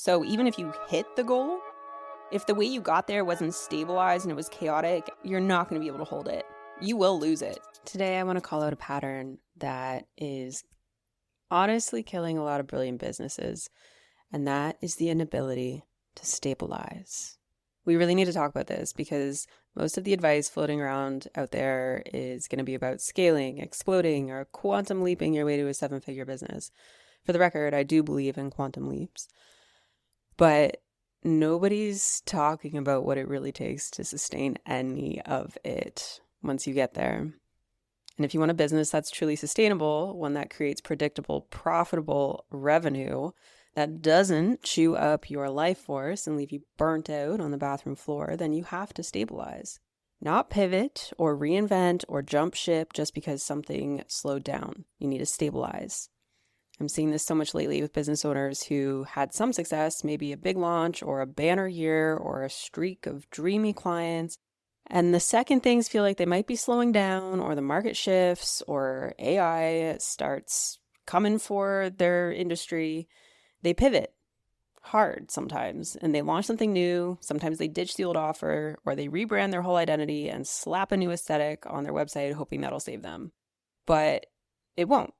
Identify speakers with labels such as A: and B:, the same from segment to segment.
A: So even if you hit the goal, if the way you got there wasn't stabilized and it was chaotic, you're not going to be able to hold it. You will lose it.
B: Today, I want to call out a pattern that is honestly killing a lot of brilliant businesses, and that is the inability to stabilize. We really need to talk about this because most of the advice floating around out there is going to be about scaling, exploding, or quantum leaping your way to a seven-figure business. For the record, I do believe in quantum leaps, but nobody's talking about what it really takes to sustain any of it once you get there. And if you want a business that's truly sustainable, one that creates predictable, profitable revenue that doesn't chew up your life force and leave you burnt out on the bathroom floor, then you have to stabilize. Not pivot or reinvent or jump ship just because something slowed down. You need to stabilize. I'm seeing this so much lately with business owners who had some success, maybe a big launch or a banner year or a streak of dreamy clients. And the second things feel like they might be slowing down, or the market shifts, or AI starts coming for their industry, they pivot hard sometimes and they launch something new. Sometimes they ditch the old offer, or they rebrand their whole identity and slap a new aesthetic on their website, hoping that'll save them. But it won't,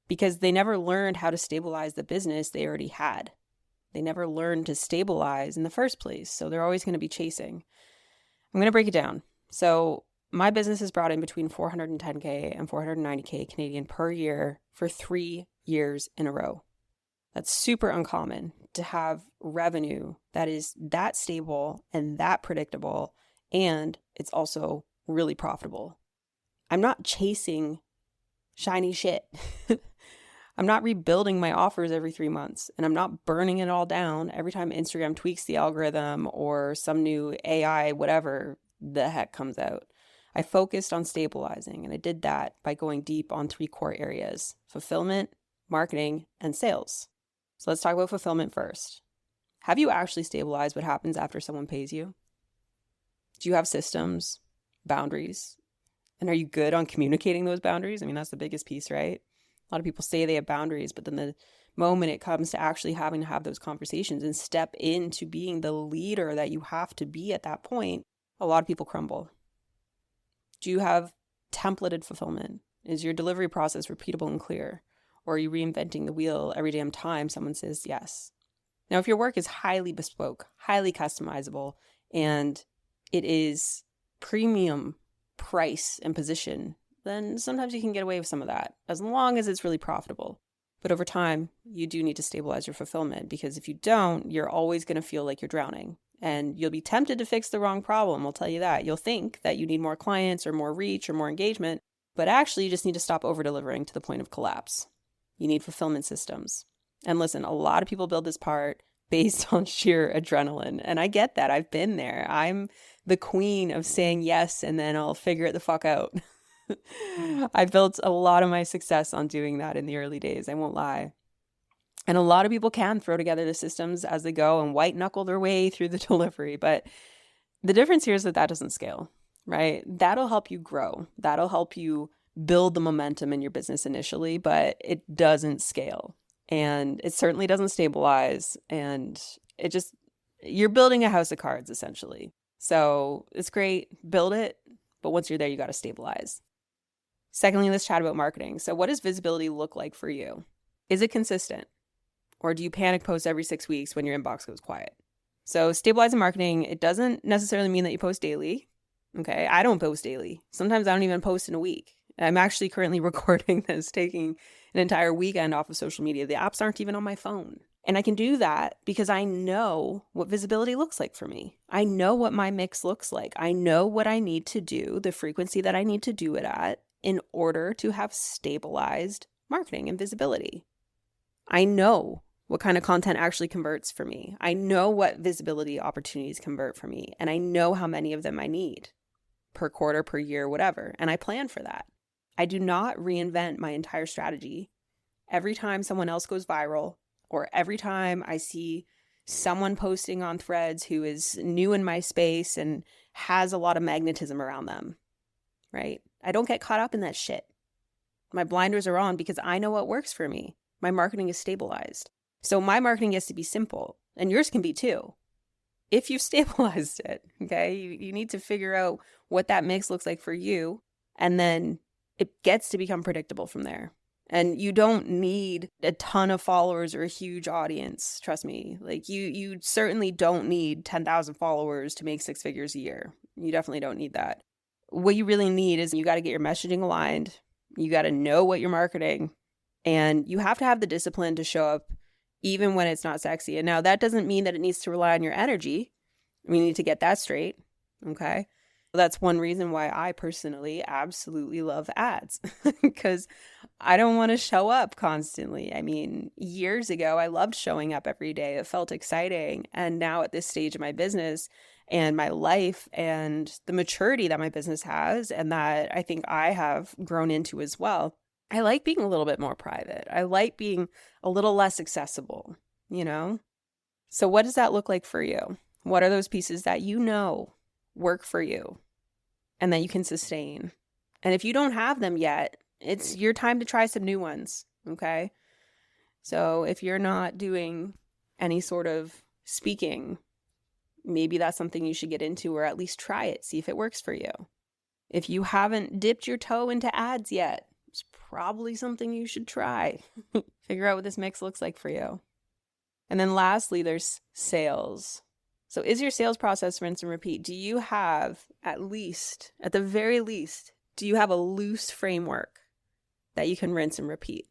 B: because they never learned how to stabilize the business they already had. They never learned to stabilize in the first place, so they're always going to be chasing. I'm going to break it down. So my business has brought in between 410K and 490K Canadian per year for 3 years in a row. That's super uncommon to have revenue that is that stable and that predictable, and it's also really profitable. I'm not chasing shiny shit. I'm not rebuilding my offers every 3 months, and I'm not burning it all down every time Instagram tweaks the algorithm or some new AI, whatever the heck comes out. I focused on stabilizing, and I did that by going deep on 3 core areas: fulfillment, marketing, and sales. So let's talk about fulfillment first. Have you actually stabilized what happens after someone pays you? Do you have systems, boundaries? And are you good on communicating those boundaries? I mean, that's the biggest piece, right? A lot of people say they have boundaries, but then the moment it comes to actually having to have those conversations and step into being the leader that you have to be at that point, a lot of people crumble. Do you have templated fulfillment? Is your delivery process repeatable and clear? Or are you reinventing the wheel every damn time someone says yes? Now, if your work is highly bespoke, highly customizable, and it is premium price and position, then sometimes you can get away with some of that, as long as it's really profitable. But over time, you do need to stabilize your fulfillment, because if you don't, you're always going to feel like you're drowning. And you'll be tempted to fix the wrong problem, I'll tell you that. You'll think that you need more clients or more reach or more engagement, but actually you just need to stop over-delivering to the point of collapse. You need fulfillment systems. And listen, a lot of people build this part based on sheer adrenaline. And I get that. I've been there. I'm the queen of saying yes, and then I'll figure it the fuck out. I built a lot of my success on doing that in the early days, I won't lie. And a lot of people can throw together the systems as they go and white knuckle their way through the delivery. But the difference here is that that doesn't scale, right? That'll help you grow. That'll help you build the momentum in your business initially, but it doesn't scale. And it certainly doesn't stabilize. And it just, you're building a house of cards, essentially. So it's great, build it, but once you're there, you got to stabilize. Secondly, let's chat about marketing. So what does visibility look like for you? Is it consistent? Or do you panic post every 6 weeks when your inbox goes quiet? So stabilizing marketing, it doesn't necessarily mean that you post daily. Okay, I don't post daily. Sometimes I don't even post in a week. I'm actually currently recording this, taking an entire weekend off of social media. The apps aren't even on my phone. And I can do that because I know what visibility looks like for me. I know what my mix looks like. I know what I need to do, the frequency that I need to do it at in order to have stabilized marketing and visibility. I know what kind of content actually converts for me. I know what visibility opportunities convert for me, and I know how many of them I need per quarter, per year, whatever. And I plan for that. I do not reinvent my entire strategy every time someone else goes viral, or every time I see someone posting on Threads who is new in my space and has a lot of magnetism around them, right? I don't get caught up in that shit. My blinders are on because I know what works for me. My marketing is stabilized. So my marketing has to be simple.
A: And yours can be too, if you've stabilized it. Okay. You need to figure out what that mix looks like for you. And then it gets to become predictable from there. And you don't need a ton of followers or a huge audience. Trust me. Like you certainly don't need 10,000 followers to make 6 figures a year. You definitely don't need that. What you really need is you got to get your messaging aligned. You got to know what you're marketing, and you have to have the discipline to show up even when it's not sexy. And now that doesn't mean that it needs to rely on your energy. We need to get that straight. Okay. That's one reason why I personally absolutely love ads, because I don't want to show up constantly. I mean, years ago, I loved showing up every day. It felt exciting. And now at this stage of my business and my life and the maturity that my business has and that I think I have grown into as well, I like being a little bit more private. I like being a little less accessible, you know? So what does that look like for you? What are those pieces that you know work for you and that you can sustain? And if you don't have them yet, it's your time to try some new ones, okay? So if you're not doing any sort of speaking, maybe that's something you should get into, or at least try it, see if it works for you. If you haven't dipped your toe into ads yet, it's probably something you should try. Figure out what this mix looks like for you. And then lastly, there's sales. So is your sales process rinse and repeat? Do you have at the very least, do you have a loose framework that you can rinse and repeat?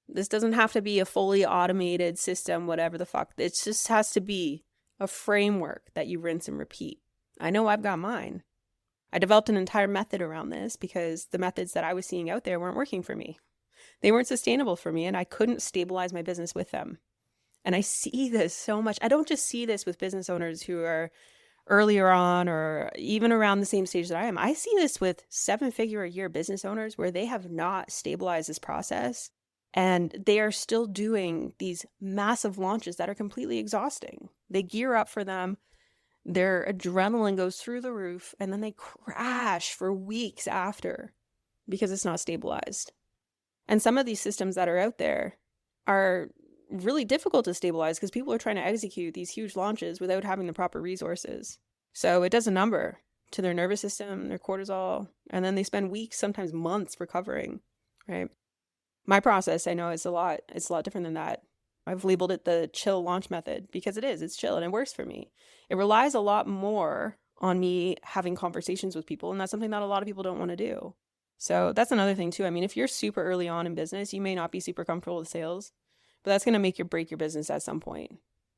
A: This doesn't have to be a fully automated system, whatever the fuck. It just has to be a framework that you rinse and repeat. I know I've got mine. I developed an entire method around this because the methods that I was seeing out there weren't working for me. They weren't sustainable for me, and I couldn't stabilize my business with them. And I see this so much. I don't just see this with business owners who are earlier on or even around the same stage that I am. I see this with 7-figure a year business owners where they have not stabilized this process and they are still doing these massive launches that are completely exhausting. They gear up for them. Their adrenaline goes through the roof and then they crash for weeks after because it's not stabilized. And some of these systems that are out there are really difficult to stabilize because people are trying to execute these huge launches without having the proper resources. So it does a number to their nervous system, their cortisol, and then they spend weeks, sometimes months recovering, right? My process, I know, it's a lot different than that. I've labeled it the chill launch method because it's chill and it works for me. It relies a lot more on me having conversations with people, and that's something that a lot of people don't want to do. So that's another thing too. I mean, if you're super early on in business, you may not be super comfortable with sales, but that's going to make or break your business at some point,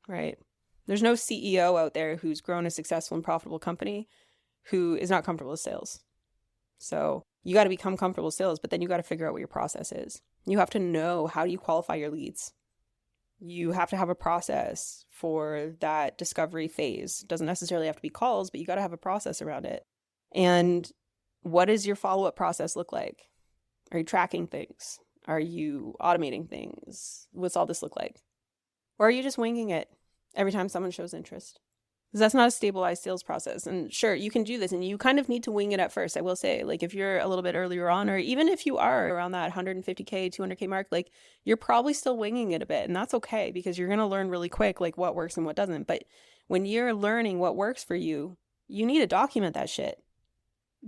A: right? There's no CEO out there who's grown a successful and profitable company who is not comfortable with sales. So you got to become comfortable with sales, but then you got to figure out what your process is. You have to know, how do you qualify your leads? You have to have a process for that discovery phase. It doesn't necessarily have to be calls, but you got to have a process around it. And what does your follow-up process look like? Are you tracking things? Are you automating things? What's all this look like? Or are you just winging it every time someone shows interest? Because that's not a stabilized sales process. And sure, you can do this and you kind of need to wing it at first. I will say, like, if you're a little bit earlier on, or even if you are around that 150K, 200K mark, like, you're probably still winging it a bit. And that's okay because you're going to learn really quick, like, what works and what doesn't. But when you're learning what works for you, you need to document that shit.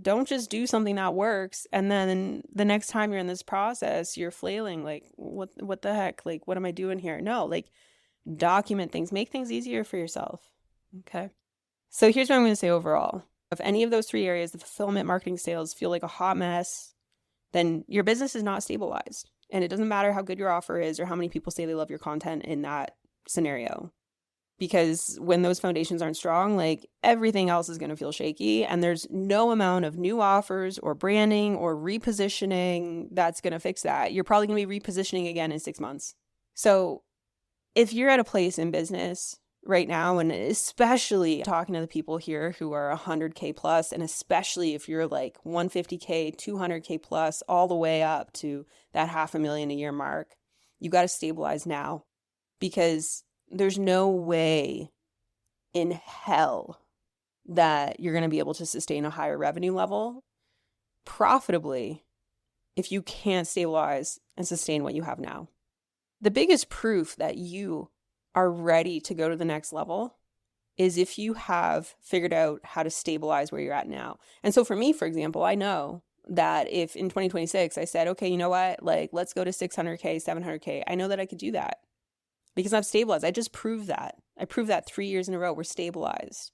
A: Don't just do something that works and then the next time you're in this process, you're flailing, like, what the heck? Like, what am I doing here? No, like, document things, make things easier for yourself. Okay. So here's what I'm going to say overall. If any of those 3 areas, the fulfillment, marketing, sales, feel like a hot mess, then your business is not stabilized. And it doesn't matter how good your offer is or how many people say they love your content in that scenario. Because when those foundations aren't strong, like, everything else is going to feel shaky. And there's no amount of new offers or branding or repositioning that's going to fix that. You're probably going to be repositioning again in 6 months. So if you're at a place in business right now, and especially talking to the people here who are 100K plus, and especially if you're like 150K, 200K plus, all the way up to that $500,000 a year mark, you got to stabilize now, because there's no way in hell that you're going to be able to sustain a higher revenue level profitably if you can't stabilize and sustain what you have now. The biggest proof that you are ready to go to the next level is if you have figured out how to stabilize where you're at now. And so for me, for example, I know that if in 2026 I said, okay, you know what, like let's go to 600K, 700K, I know that I could do that because I've stabilized. I just proved that. I proved that 3 years in a row we're stabilized.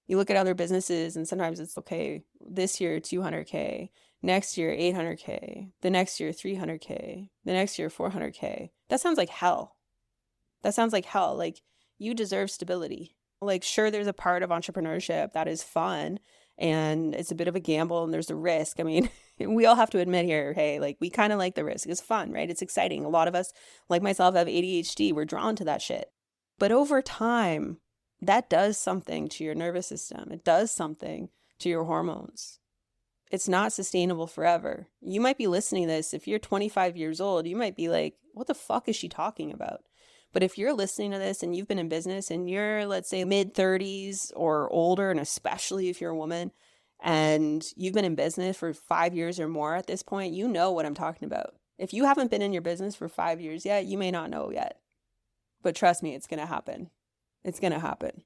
A: You look at other businesses and sometimes it's okay, this year 200K, next year 800K, the next year 300K, the next year 400K. That sounds like hell. That sounds like hell. Like, you deserve stability. Like, sure, there's a part of entrepreneurship that is fun and it's a bit of a gamble and there's a risk. I mean, we all have to admit here, hey, like, we kind of like the risk. It's fun, right? It's exciting. A lot of us, like myself, have ADHD. We're drawn to that shit. But over time, that does something to your nervous system. It does something to your hormones. It's not sustainable forever. You might be listening to this. If you're 25 years old, you might be like, what the fuck is she talking about? But if you're listening to this and you've been in business and you're, let's say, mid 30s or older, and especially if you're a woman and you've been in business for 5 years or more at this point, you know what I'm talking about. If you haven't been in your business for 5 years yet, you may not know yet. But trust me, it's going to happen. It's going to happen.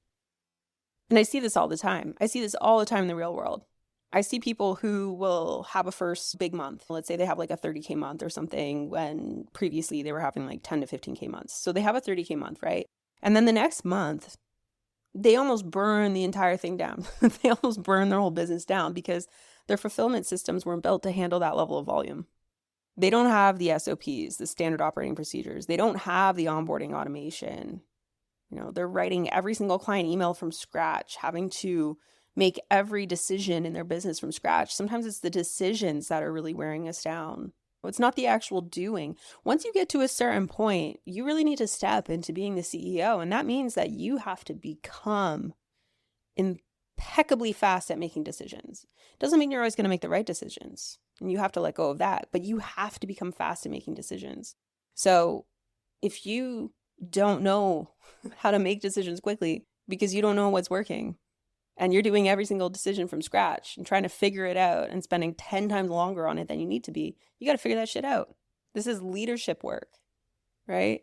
A: And I see this all the time. I see this all the time in the real world. I see people who will have a first big month. Let's say they have like a 30K month or something when previously they were having like 10 to 15K months. So they have a 30K month, right? And then the next month, they almost burn the entire thing down. They almost burn their whole business down because their fulfillment systems weren't built to handle that level of volume. They don't have the SOPs, the standard operating procedures. They don't have the onboarding automation. You know, they're writing every single client email from scratch, having to make every decision in their business from scratch. Sometimes it's the decisions that are really wearing us down. It's not the actual doing. Once you get to a certain point, you really need to step into being the CEO. And that means that you have to become impeccably fast at making decisions. It doesn't mean you're always going to make the right decisions. And you have to let go of that. But you have to become fast at making decisions. So if you don't know how to make decisions quickly because you don't know what's working, and you're doing every single decision from scratch and trying to figure it out and spending 10 times longer on it than you need to be, you got to figure that shit out. This is leadership work, right?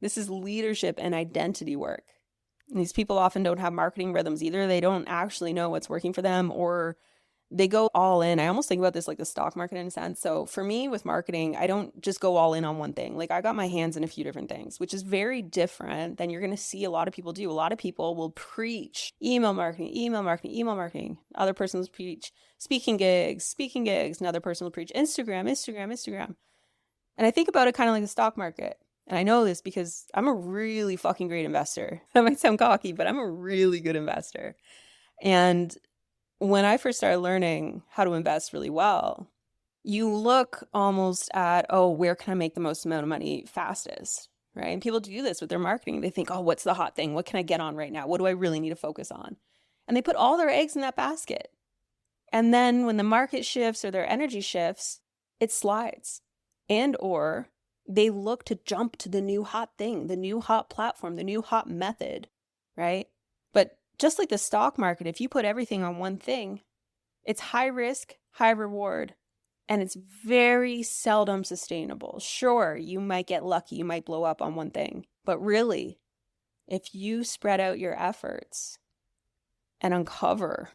A: This is leadership and identity work. And these people often don't have marketing rhythms either. They don't actually know what's working for them, or they go all in. I almost think about this like the stock market in a sense. So for me with marketing, I don't just go all in on one thing. Like, I got my hands in a few different things, which is very different than you're going to see a lot of people do. A lot of people will preach email marketing, email marketing, email marketing. Other person will preach speaking gigs. Another person will preach Instagram. And I think about it kind of like the stock market. And I know this because I'm a really fucking great investor. That might sound cocky, but I'm a really good investor. And when I first started learning how to invest really well, you look almost at, oh, where can I make the most amount of money fastest, right? And people do this with their marketing. They think, oh, what's the hot thing? What can I get on right now? What do I really need to focus on? And they put all their eggs in that basket. And then when the market shifts or their energy shifts, it slides. And or they look to jump to the new hot thing, the new hot platform, the new hot method, right? But just like the stock market, if you put everything on one thing, it's high risk, high reward, and it's very seldom sustainable. Sure, you might get lucky, you might blow up on one thing, but really, if you spread out your efforts and uncover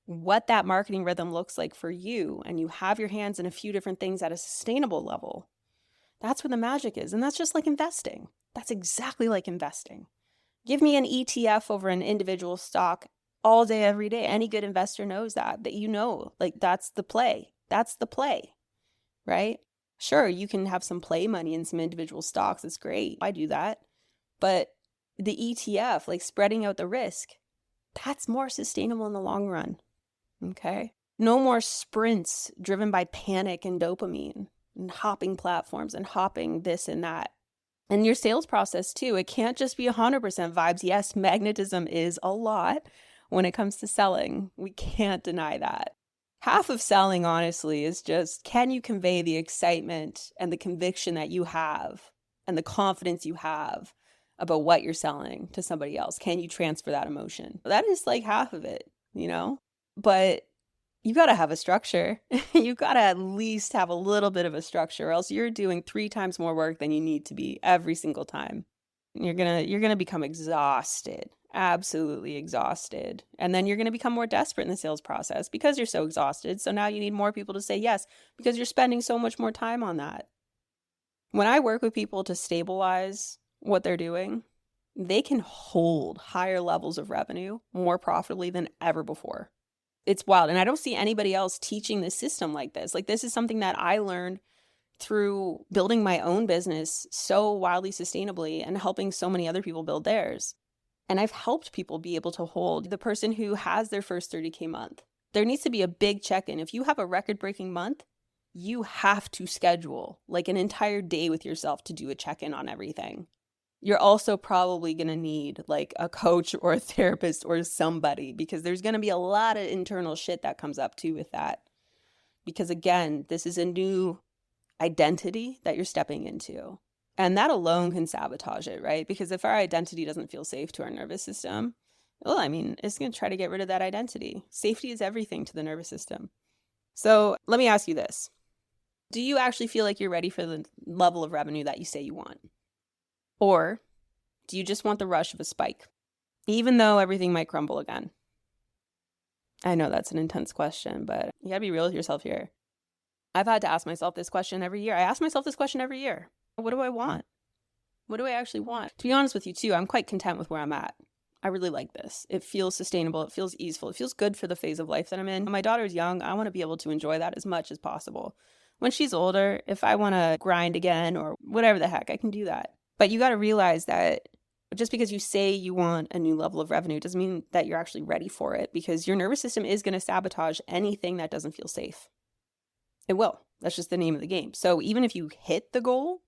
A: what that marketing rhythm looks like for you, and you have your hands in a few different things at a sustainable level, that's where the magic is. And that's just like investing. That's exactly like investing. Give me an ETF over an individual stock all day, every day. Any good investor knows that you know, like, that's the play. That's the play, right? Sure, you can have some play money in some individual stocks. It's great. I do that. But the ETF, like spreading out the risk, that's more sustainable in the long run. Okay? No more sprints driven by panic and dopamine and hopping platforms and hopping this and that. And your sales process too, it can't just be 100% vibes. Yes, magnetism is a lot when it comes to selling. We can't deny that. Half of selling, honestly, is just, can you convey the excitement and the conviction that you have and the confidence you have about what you're selling to somebody else? Can you transfer that emotion? That is like half of it, you know? But you got to have a structure. You got to at least have a little bit of a structure, or else you're doing 3 times more work than you need to be every single time. You're gonna become exhausted, absolutely exhausted. And then you're gonna become more desperate in the sales process because you're so exhausted. So now you need more people to say yes because you're spending so much more time on that. When I work with people to stabilize what they're doing, they can hold higher levels of revenue more profitably than ever before. It's wild. And I don't see anybody else teaching this system like this. Like, this is something that I learned through building my own business so wildly sustainably and helping so many other people build theirs. And I've helped people be able to hold the person who has their first 30K month. There needs to be a big check-in. If you have a record-breaking month, you have to schedule like an entire day with yourself to do a check-in on everything. You're also probably going to need like a coach or a therapist or somebody, because there's going to be a lot of internal shit that comes up too with that. Because again, this is a new identity that you're stepping into. And that alone can sabotage it, right? Because if our identity doesn't feel safe to our nervous system, well, I mean, it's going to try to get rid of that identity. Safety is everything to the nervous system. So let me ask you this. Do you actually feel like you're ready for the level of revenue that you say you want? Or do you just want the rush of a spike, even though everything might crumble again? I know that's an intense question, but you gotta be real with yourself here. I've had to ask myself this question every year. I ask myself this question every year. What do I want? What do I actually want? To be honest with you too, I'm quite content with where I'm at. I really like this. It feels sustainable. It feels easeful. It feels good for the phase of life that I'm in. When my daughter's young, I want to be able to enjoy that as much as possible. When she's older, if I want to grind again or whatever the heck, I can do that. But you got to realize that just because you say you want a new level of revenue doesn't mean that you're actually ready for it, because your nervous system is going to sabotage anything that doesn't feel safe. It will. That's just the name of the game. So even if you hit the goal,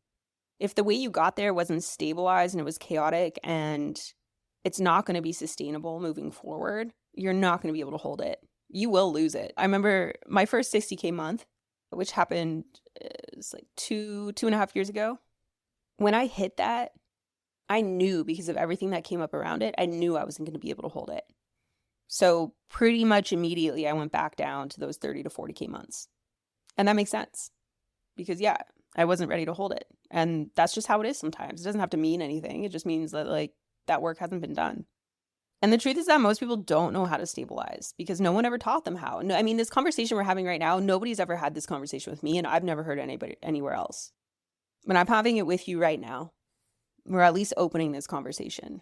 A: if the way you got there wasn't stabilized and it was chaotic and it's not going to be sustainable moving forward, you're not going to be able to hold it. You will lose it. I remember my first 60K month, which happened it's like 2.5 years ago. When I hit that, I knew, because of everything that came up around it, I knew I wasn't going to be able to hold it. So pretty much immediately I went back down to those 30 to 40K months. And that makes sense because, yeah, I wasn't ready to hold it. And that's just how it is sometimes. It doesn't have to mean anything. It just means that like that work hasn't been done. And the truth is that most people don't know how to stabilize because no one ever taught them how. No, I mean, this conversation we're having right now, nobody's ever had this conversation with me, and I've never heard anybody anywhere else. But I'm having it with you right now. We're at least opening this conversation.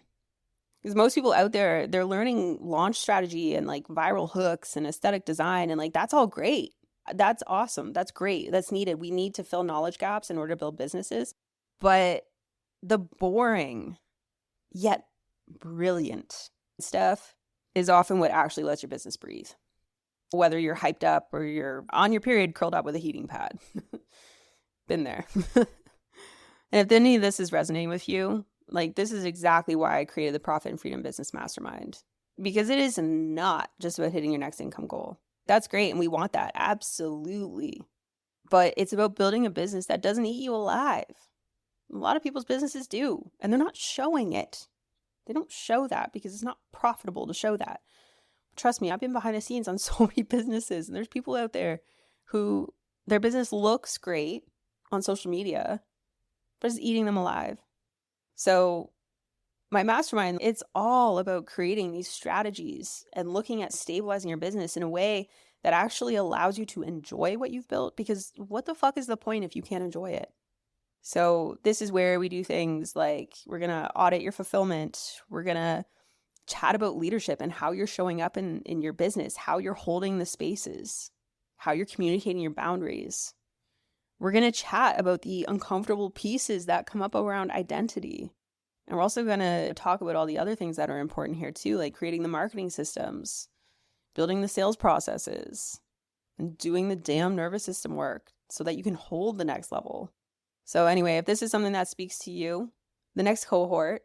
A: Because most people out there, they're learning launch strategy and like viral hooks and aesthetic design, and like that's all great. That's awesome. That's great. That's needed. We need to fill knowledge gaps in order to build businesses. But the boring yet brilliant stuff is often what actually lets your business breathe. Whether you're hyped up or you're on your period curled up with a heating pad. Been there. And if any of this is resonating with you, like this is exactly why I created the Profit and Freedom Business Mastermind. Because it is not just about hitting your next income goal. That's great, and we want that, absolutely. But it's about building a business that doesn't eat you alive. A lot of people's businesses do, and they're not showing it. They don't show that because it's not profitable to show that. Trust me, I've been behind the scenes on so many businesses, and there's people out there who their business looks great on social media, but it's eating them alive. So my mastermind, it's all about creating these strategies and looking at stabilizing your business in a way that actually allows you to enjoy what you've built, because what the fuck is the point if you can't enjoy it? So this is where we do things like we're going to audit your fulfillment. We're going to chat about leadership and how you're showing up in your business, how you're holding the spaces, how you're communicating your boundaries. We're going to chat about the uncomfortable pieces that come up around identity. And we're also going to talk about all the other things that are important here too, like creating the marketing systems, building the sales processes, and doing the damn nervous system work so that you can hold the next level. So anyway, if this is something that speaks to you, the next cohort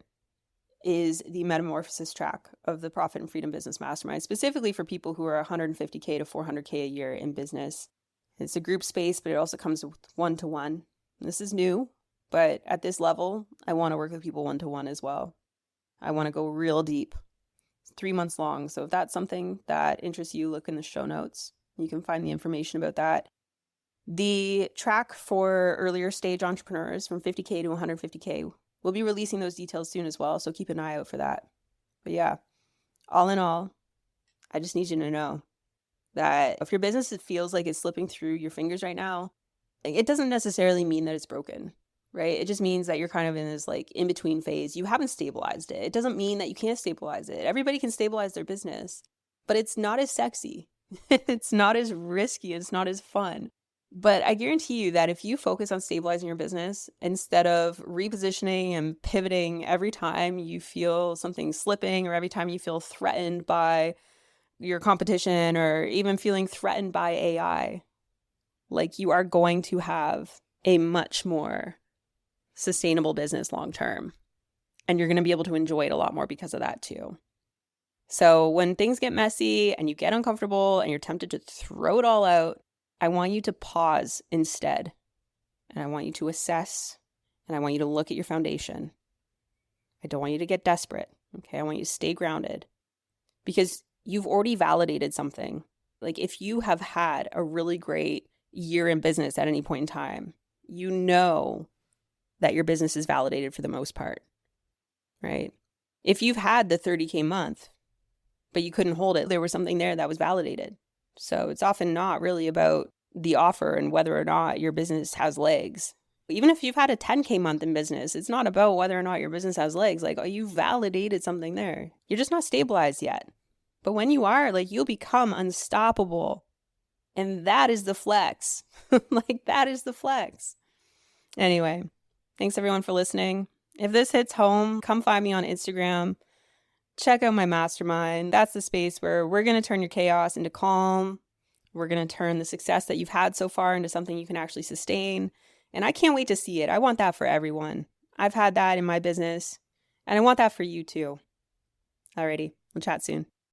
A: is the metamorphosis track of the Profit and Freedom Business Mastermind, specifically for people who are 150K to 400K a year in business. It's a group space, but it also comes with one-to-one. This is new, but at this level, I want to work with people one-to-one as well. I want to go real deep. It's 3 months long. So if that's something that interests you, look in the show notes. You can find the information about that. The track for earlier stage entrepreneurs from 50K to 150K We'll be releasing those details soon as well, so keep an eye out for that. But yeah, all in all, I just need you to know that if your business feels like it's slipping through your fingers right now, it doesn't necessarily mean that it's broken, right? It just means that you're kind of in this like in between phase. You haven't stabilized it. It doesn't mean that you can't stabilize it. Everybody can stabilize their business, but it's not as sexy. It's not as risky. It's not as fun. But I guarantee you that if you focus on stabilizing your business instead of repositioning and pivoting every time you feel something slipping or every time you feel threatened by your competition or even feeling threatened by AI, like you are going to have a much more sustainable business long term. And you're going to be able to enjoy it a lot more because of that too. So when things get messy and you get uncomfortable and you're tempted to throw it all out, I want you to pause instead. And I want you to assess and I want you to look at your foundation. I don't want you to get desperate. Okay. I want you to stay grounded because you've already validated something. Like if you have had a really great year in business at any point in time, you know that your business is validated for the most part, right? If you've had the 30K month, but you couldn't hold it, there was something there that was validated. So it's often not really about the offer and whether or not your business has legs. Even if you've had a 10K month in business, it's not about whether or not your business has legs. Like, oh, you validated something there. You're just not stabilized yet. But when you are, like, you'll become unstoppable. And that is the flex. Like, that is the flex. Anyway, thanks everyone for listening. If this hits home, come find me on Instagram. Check out my mastermind. That's the space where we're going to turn your chaos into calm. We're going to turn the success that you've had so far into something you can actually sustain. And I can't wait to see it. I want that for everyone. I've had that in my business, and I want that for you too. Alrighty, we'll chat soon.